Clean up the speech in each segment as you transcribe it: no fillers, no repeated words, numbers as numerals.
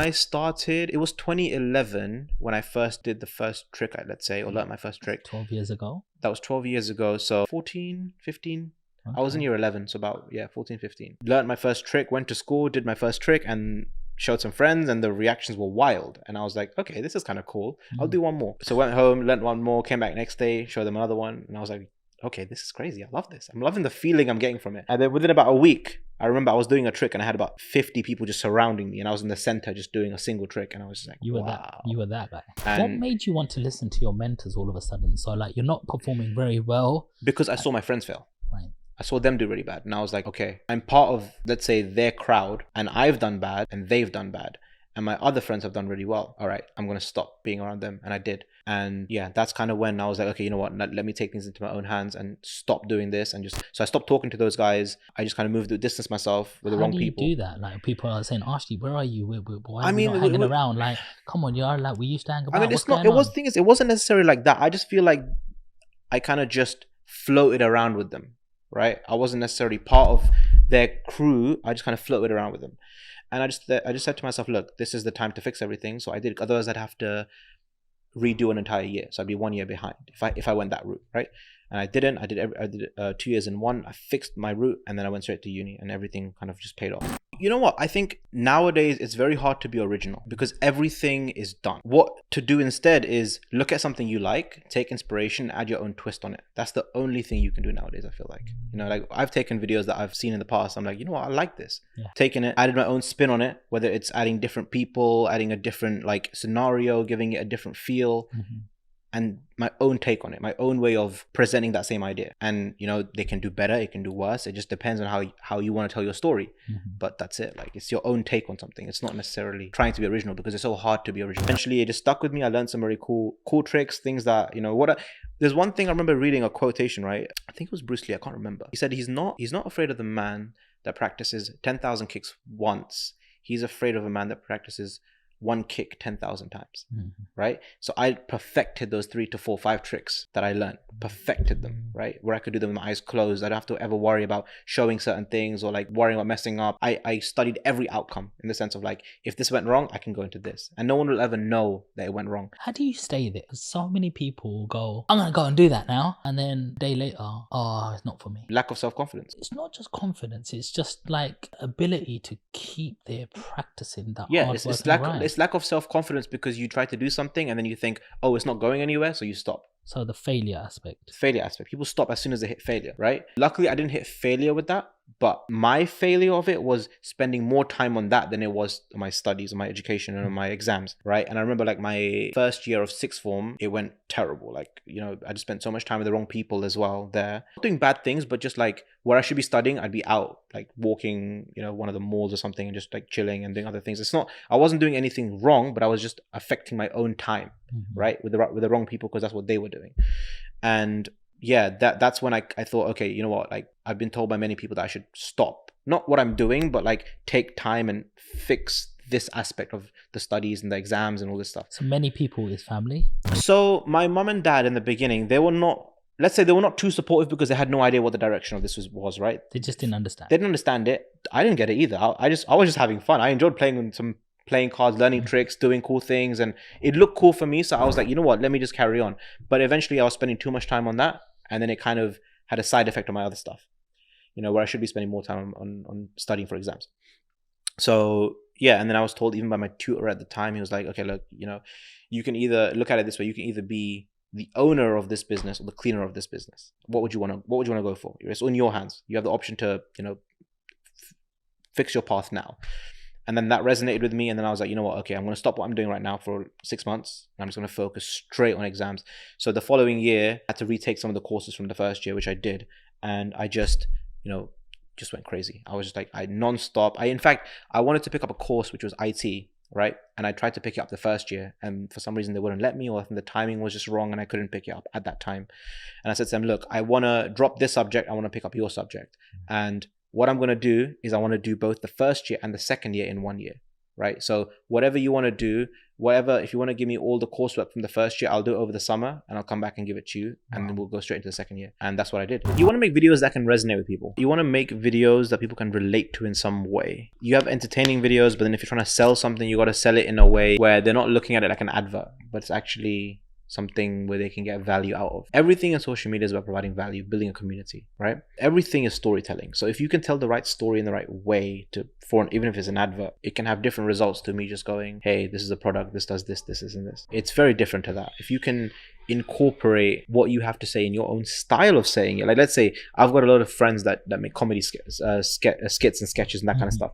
I started, it was 2011 when I first did the first trick, let's say, or learned my first trick. 12 years ago? That was 12 years ago. So 14, 15. Okay. I was in year 11, so about, 14, 15. Learned my first trick, went to school, did my first trick, and showed some friends, and the reactions were wild. And I was like, okay, this is kind of cool. I'll do one more. So went home, learned one more, came back next day, showed them another one. And I was like, okay, this is crazy. I love this. I'm loving the feeling I'm getting from it. And then within about a week, I remember I was doing a trick and I had about 50 people just surrounding me, and I was in the center just doing a single trick, and I was just like, you were that guy. And what made you want to listen to your mentors all of a sudden? So like, you're not performing very well. Because I saw my friends fail. Right. I saw them do really bad, and I was like, okay, I'm part of, let's say, their crowd, and I've done bad and they've done bad, and my other friends have done really well. All right, I'm going to stop being around them. And I did. And yeah, that's kind of when I was like, okay, you know what, let me take things into my own hands and stop doing this. And so I stopped talking to those guys. I just kind of moved to distance myself with the wrong people. How do you do that? Like, people are saying, Arshdeep, where are you? Why are we not hanging around? Like, come on, you are like, we used to hang about. I mean, it wasn't necessarily like that. I just feel like I kind of just floated around with them, right? I wasn't necessarily part of their crew. I just kind of floated around with them. And I just said to myself, look, this is the time to fix everything. So I did. Otherwise, I'd have to redo an entire year. So I'd be 1 year behind if I went that route, right? And I didn't. I did 2 years in one. I fixed my route, and then I went straight to uni, and everything kind of just paid off. You know what? I think nowadays it's very hard to be original because everything is done. What to do instead is look at something you like, take inspiration, add your own twist on it. That's the only thing you can do nowadays, I feel like. You know, like I've taken videos that I've seen in the past. I'm like, you know what? I like this. Yeah. Taking it, added my own spin on it, whether it's adding different people, adding a different like scenario, giving it a different feel. Mm-hmm. And my own take on it, my own way of presenting that same idea. And, you know, they can do better, it can do worse. It just depends on how you want to tell your story. Mm-hmm. But that's it. Like, it's your own take on something. It's not necessarily trying to be original because it's so hard to be original. Eventually, it just stuck with me. I learned some very cool tricks, things that, you know, there's one thing I remember reading a quotation, right? I think it was Bruce Lee. I can't remember. He said he's not afraid of the man that practices 10,000 kicks once. He's afraid of a man that practices one kick 10,000 times, right? So I perfected those 3 to 4, 5 tricks that I learned, perfected them, right? Where I could do them with my eyes closed. I don't have to ever worry about showing certain things or like worrying about messing up. I studied every outcome in the sense of like, if this went wrong, I can go into this. And no one will ever know that it went wrong. How do you stay there? Because so many people go, I'm going to go and do that now. And then a day later, oh, it's not for me. Lack of self-confidence. It's not just confidence. It's just like ability to keep there practicing that hard work. It's lack of self-confidence because you try to do something and then you think, oh, it's not going anywhere, so you stop. So the failure aspect. People stop as soon as they hit failure, right? Luckily, I didn't hit failure with that, but my failure of it was spending more time on that than it was on my studies, on my education, and on my exams, right? And I remember like my first year of sixth form, it went terrible. Like, you know, I just spent so much time with the wrong people as well there. Not doing bad things, but just like where I should be studying, I'd be out, like walking, you know, one of the malls or something and just like chilling and doing other things. I wasn't doing anything wrong, but I was just affecting my own time, right? With the wrong people because that's what they were doing. And yeah, that's when I thought, okay, you know what, like I've been told by many people that I should stop, not what I'm doing, but like take time and fix this aspect of the studies and the exams and all this stuff. So many people is family? So my mom and dad in the beginning, they were not too supportive because they had no idea what the direction of this was, right? They just didn't understand. They didn't understand it. I didn't get it either. I was just having fun. I enjoyed playing cards, learning tricks, doing cool things, and it looked cool for me. So I was like, you know what, let me just carry on. But eventually I was spending too much time on that, and then it kind of had a side effect on my other stuff, you know, where I should be spending more time on studying for exams. So yeah, and then I was told even by my tutor at the time, he was like, okay, look, you know, you can either look at it this way, you can either be the owner of this business or the cleaner of this business. What would you want to go for? It's in your hands. You have the option to, you know, fix your path now. And then that resonated with me. And then I was like, you know what? Okay, I'm going to stop what I'm doing right now for 6 months. And I'm just going to focus straight on exams. So the following year, I had to retake some of the courses from the first year, which I did. And I just, you know, just went crazy. I was just like, non-stop. In fact, I wanted to pick up a course, which was IT, right? And I tried to pick it up the first year. And for some reason, they wouldn't let me, or I think the timing was just wrong and I couldn't pick it up at that time. And I said to them, look, I want to drop this subject. I want to pick up your subject. And what I'm going to do is I want to do both the first year and the second year in 1 year. right? So whatever you want to do, whatever, if you want to give me all the coursework from the first year, I'll do it over the summer and I'll come back and give it to you. And then we'll go straight into the second year. And that's what I did. You want to make videos that can resonate with people. You want to make videos that people can relate to in some way. You have entertaining videos, but then if you're trying to sell something, you got to sell it in a way where they're not looking at it like an advert, but it's actually something where they can get value out of. Everything in social media is about providing value, building a community, right? Everything is storytelling. So if you can tell the right story in the right way even if it's an advert, it can have different results to me just going, hey, this is a product, this does this, this, and this. It's very different to that. If you can incorporate what you have to say in your own style of saying it, like let's say I've got a lot of friends that make comedy skits and sketches and that kind of stuff.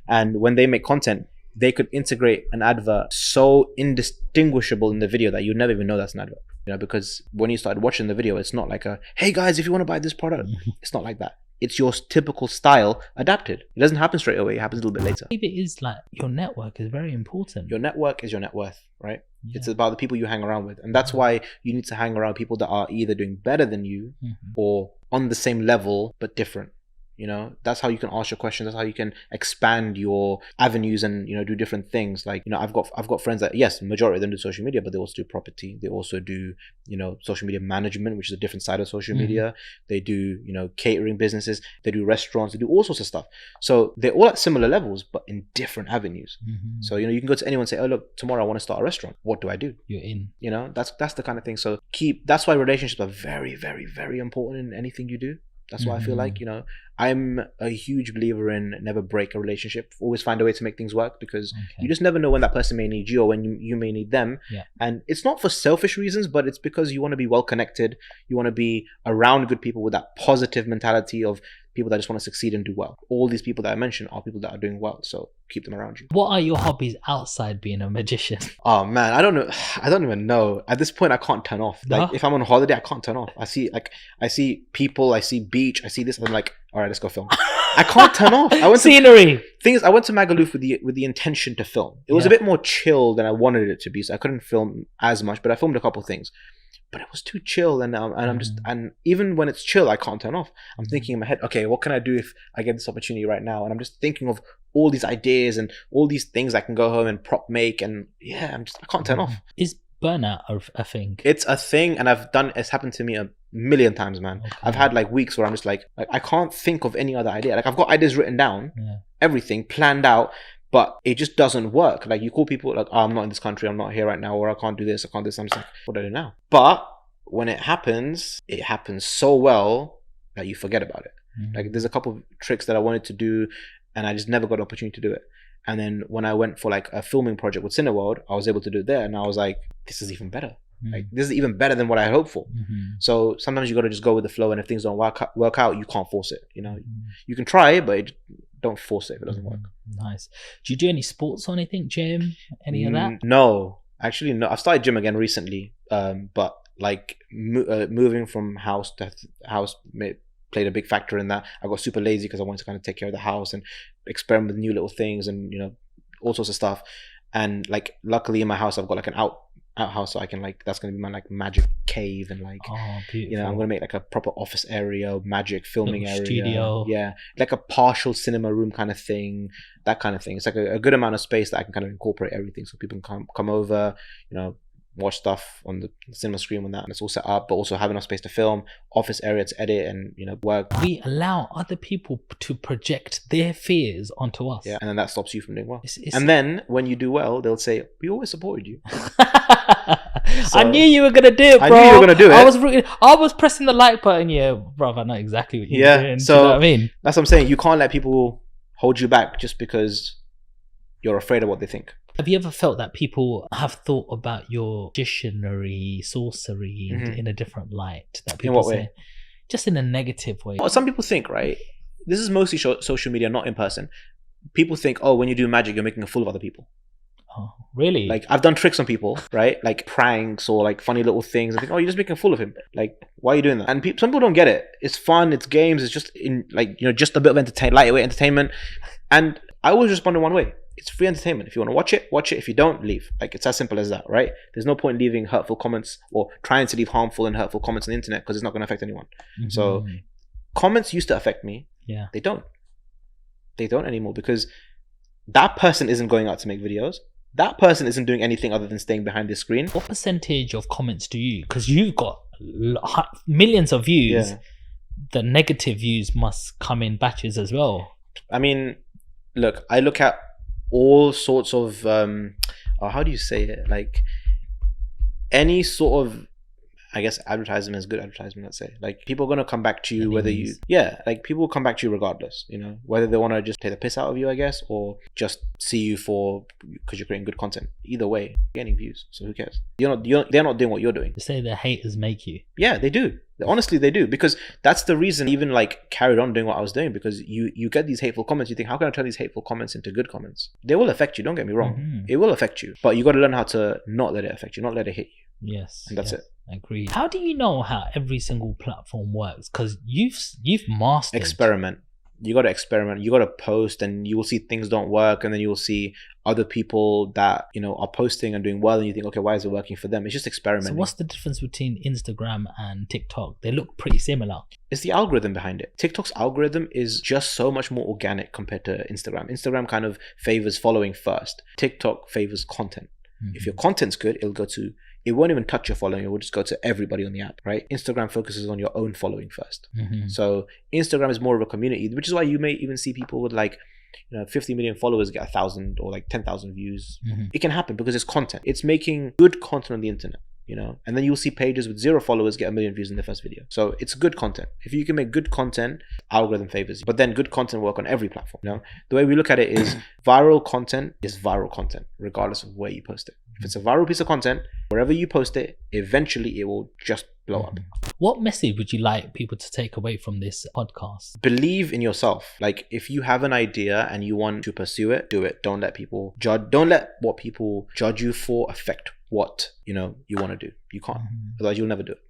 And when they make content, they could integrate an advert so indistinguishable in the video that you'd never even know that's an advert. Because when you started watching the video, it's not like a, hey guys, if you want to buy this product, it's not like that. It's your typical style adapted. It doesn't happen straight away. It happens a little bit later. Maybe it is like your network is very important. Your network is your net worth, right? Yeah. It's about the people you hang around with. And that's why you need to hang around people that are either doing better than you or on the same level, but different. That's how you can ask your questions. That's how you can expand your avenues and, do different things. Like, I've got friends that, yes, majority of them do social media, but they also do property. They also do, social media management, which is a different side of social media. They do, catering businesses. They do restaurants. They do all sorts of stuff. So they're all at similar levels, but in different avenues. So, you can go to anyone and say, oh, look, tomorrow I want to start a restaurant. What do I do? You're in. That's the kind of thing. So that's why relationships are very, very, very important in anything you do. That's why I feel like, I'm a huge believer in never break a relationship. Always find a way to make things work, because you just never know when that person may need you or when you may need them. Yeah. And it's not for selfish reasons, but it's because you want to be well connected. You want to be around good people with that positive mentality of people that just want to succeed and do well. All these people that I mentioned are people that are doing well. So keep them around you. What are your hobbies outside being a magician? Oh man, I don't know. I don't even know. At this point, I can't turn off. Like if I'm on holiday, I can't turn off. I see people, I see beach, I see this, and I'm like, all right, let's go film. I can't turn off. I went Scenery. I went to Magaluf with the intention to film. It was a bit more chill than I wanted it to be, so I couldn't film as much, but I filmed a couple of things. But it was too chill, and even when it's chill, I can't turn off. I'm thinking in my head, okay, what can I do if I get this opportunity right now? And I'm just thinking of all these ideas and all these things I can go home and prop make, and I can't turn off. Is burnout a thing? It's a thing, and it's happened to me a million times, man. Okay. I've had like weeks where I'm just like I can't think of any other idea. Like I've got ideas written down, everything planned out, but it just doesn't work. Like you call people like, oh, I'm not in this country, I'm not here right now, or I can't do this, I can't do this. I'm just like, what do I do now? But when it happens so well that you forget about it. Like there's a couple of tricks that I wanted to do, and I just never got an opportunity to do it. And then when I went for like a filming project with Cineworld, I was able to do it there, and I was like, this is even better. Like this is even better than what I had hoped for. So sometimes you got to just go with the flow, and if things don't work out, you can't force it. You can try, but don't force it if it doesn't work. Nice. Do you do any sports or anything, gym, any of that? No, actually no. I've started gym again recently, but like moving from house to house played a big factor in that. I got super lazy because I wanted to kind of take care of the house and experiment with new little things and all sorts of stuff. And like luckily in my house I've got like an outhouse, so I can that's gonna be my like magic cave, and like I'm gonna make like a proper office area, magic filming area, studio, like a partial cinema room kind of thing, that kind of thing. It's like a good amount of space that I can kind of incorporate everything, so people can come over, watch stuff on the cinema screen when that, and it's all set up, but also have enough space to film, office area to edit and work. We allow other people to project their fears onto us, and then that stops you from doing well. And then when you do well, they'll say, we always supported you. I knew you were gonna do it, bro. I knew you were gonna do it. I was pressing the like button, bro. I know exactly what you're doing. So do you know what I mean? That's what I'm saying. You can't let people hold you back just because you're afraid of what they think. Have you ever felt that people have thought about your magicianry, sorcery in a different light? That people in what say, way? Just in a negative way. Well, some people think, right? This is mostly social media, not in person. People think, oh, when you do magic, you're making a fool of other people. Oh, really? Like I've done tricks on people, right? Like pranks or like funny little things. I think, oh, you're just making a fool of him. Like, why are you doing that? And some people don't get it. It's fun. It's games. It's just just a bit of lightweight entertainment. And I always respond in one way. It's free entertainment. If you want to watch it, watch it. If you don't, leave. Like it's as simple as that, right? There's no point leaving hurtful comments or trying to leave harmful and hurtful comments on the internet because it's not going to affect anyone. So comments used to affect me. Yeah. They don't anymore because That person isn't going out to make videos. That person isn't doing anything other than staying behind the screen. What percentage of comments do you, because you've got millions of views, the negative views must come in batches as well? I mean, look, I look at all sorts of how do you say it, like any sort of, I guess, advertisement is good advertisement, let's say. Like, people are going to come back to you whether you, like, people will come back to you regardless, you know, whether they want to just take the piss out of you, I guess, or just see you because you're creating good content. Either way, you're getting views, so who cares? They're not doing what you're doing. They say the haters make you. Yeah, they do. Honestly, they do, because that's the reason I even like carried on doing what I was doing, because you get these hateful comments. You think, how can I turn these hateful comments into good comments? They will affect you, don't get me wrong. It will affect you, but you got to learn how to not let it affect you, not let it hit you. Yes, and that's it. Agreed. How do you know how every single platform works? Because you've mastered. Experiment. You got to experiment. You got to post, and you will see things don't work, and then you will see other people that, you know, are posting and doing well, and you think, okay, why is it working for them? It's just experimenting. So what's the difference between Instagram and TikTok? They look pretty similar. It's the algorithm behind it. TikTok's algorithm is just so much more organic compared to Instagram. Instagram kind of favors following first. TikTok favors content. If your content's good, it won't even touch your following. It will just go to everybody on the app, right? Instagram focuses on your own following first. So Instagram is more of a community, which is why you may even see people with like, you know, 50 million followers get 1,000 or like 10,000 views. It can happen because it's content. It's making good content on the internet, you know, and then you'll see pages with 0 followers get 1 million views in their first video. So it's good content. If you can make good content, algorithm favors you. But then good content work on every platform. You know, the way we look at it is viral content is viral content, regardless of where you post it. If it's a viral piece of content, wherever you post it, eventually it will just blow up. What message would you like people to take away from this podcast? Believe in yourself. Like, if you have an idea and you want to pursue it, do it. Don't let people judge. Don't let what people judge you for affect what, you know, you want to do. You can't. Otherwise, you'll never do it.